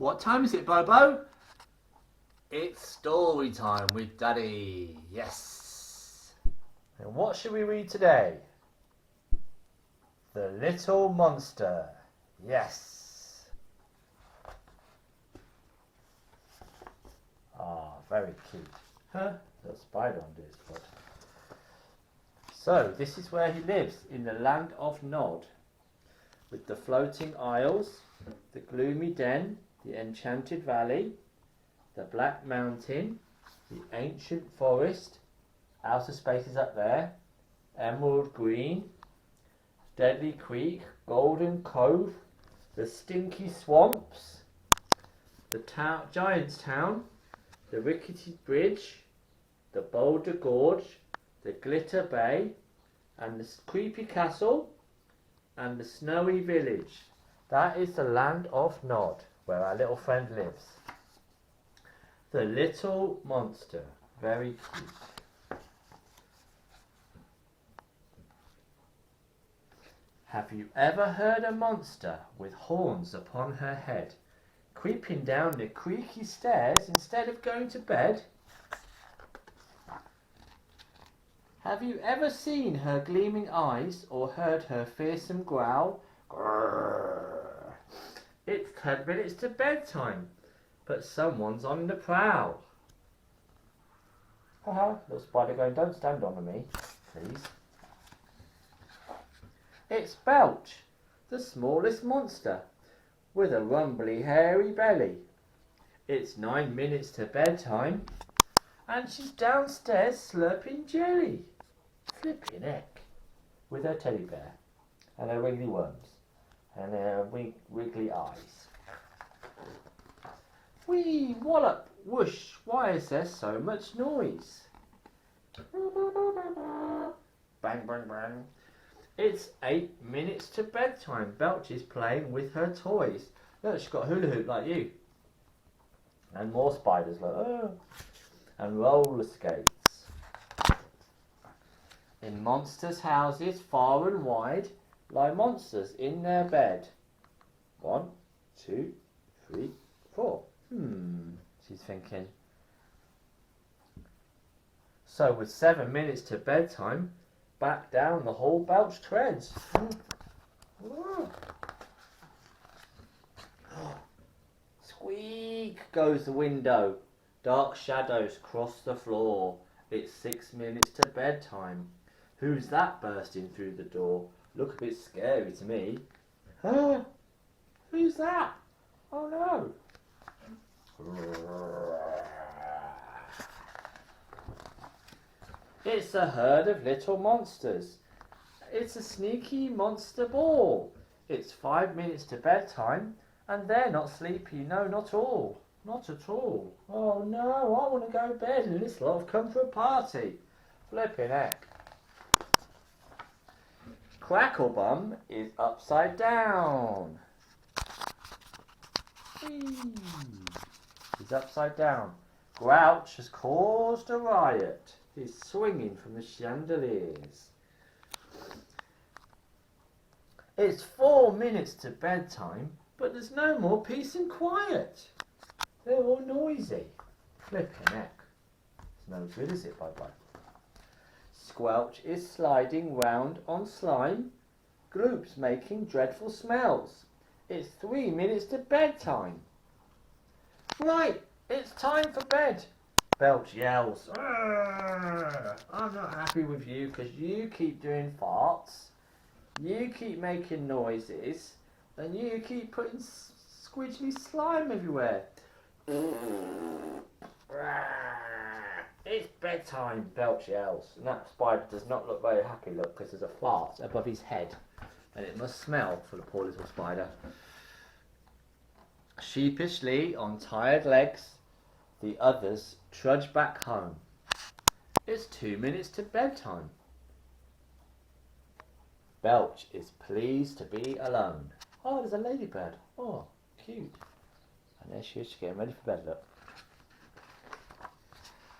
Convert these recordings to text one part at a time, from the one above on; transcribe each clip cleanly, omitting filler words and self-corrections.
What time is it, Bobo? It's story time with Daddy. Yes. And what should we read today? The Little Monster. Yes. Ah, very cute. Huh? Little spider on this foot. So, this is where he lives, in the land of Nod, with the floating isles, the gloomy den, the enchanted valley, the black mountain, the ancient forest, outer spaces up there, emerald green, deadly creek, golden cove, the stinky swamps, the giant's town, the rickety bridge, the boulder gorge, the glitter bay, and the creepy castle, and the snowy village. That is the land of Nod, where our little friend lives. The Little Monster. Very cute. Have you ever heard a monster with horns upon her head, creeping down the creaky stairs instead of going to bed? Have you ever seen her gleaming eyes or heard her fearsome growl? Grrr. It's 10 minutes to bedtime, but someone's on the prowl. Haha, little spider going, don't stand on me, please. It's Belch, the smallest monster, with a rumbly hairy belly. It's 9 minutes to bedtime, and she's downstairs slurping jelly. Flipping heck. With her teddy bear, and her wiggly worms, and her wiggly eyes. Wee, wallop, whoosh, why is there so much noise? Bang, bang, bang. It's 8 minutes to bedtime. Belch is playing with her toys. Look, she's got a hula hoop like you. And more spiders, like, oh. And roller skates. In monsters' houses, far and wide, lie monsters in their bed. 1, 2, 3, 4. She's thinking. So with 7 minutes to bedtime, back down the hall Belch treads. Squeak goes the window. Dark shadows cross the floor. It's 6 minutes to bedtime. Who's that bursting through the door? Look a bit scary to me. Huh? Who's that? Oh no. It's a herd of little monsters. It's a sneaky monster ball. It's 5 minutes to bedtime, and they're not sleepy, no, not all. Not at all. Oh no, I want to go to bed and this lot have come for a party. Flipping heck. Cracklebum is upside down. Whee. He's upside down. Grouch has caused a riot. He's swinging from the chandeliers. It's 4 minutes to bedtime, but there's no more peace and quiet. They're all noisy. Flipping heck. It's no good, is it, bye-bye? Squelch is sliding round on slime. Gloop's making dreadful smells. It's 3 minutes to bedtime. Right, it's time for bed. Belch yells. I'm not happy with you because you keep doing farts. You keep making noises. And you keep putting squidgy slime everywhere. It's bedtime, Belch yells. And that spider does not look very happy, look, because there's a fart above his head. And it must smell for the poor little spider. Sheepishly, on tired legs, the others trudge back home. It's 2 minutes to bedtime. Belch is pleased to be alone. Oh, there's a ladybird. Oh, cute. And there she is, she's getting ready for bed, look.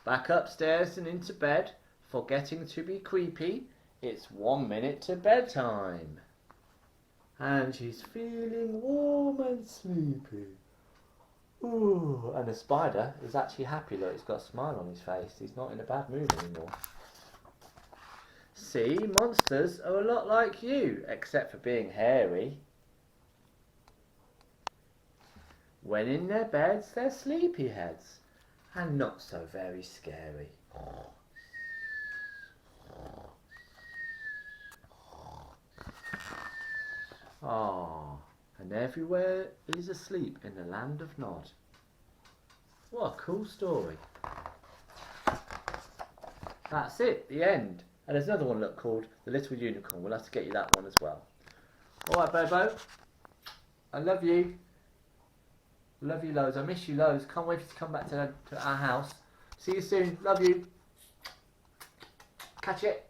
Back upstairs and into bed, forgetting to be creepy. It's 1 minute to bedtime. And she's feeling warm and sleepy. Ooh, and the spider is actually happy. Look, he's got a smile on his face. He's not in a bad mood anymore. See, monsters are a lot like you, except for being hairy. When in their beds, they're sleepyheads, and not so very scary. Ah, and everywhere is asleep in the land of Nod. What a cool story. That's it, the end. And there's another one, look, called The Little Unicorn. We'll have to get you that one as well. Alright, Bobo. I love you. Love you loads. I miss you loads. Can't wait for you to come back to our house. See you soon. Love you. Catch it.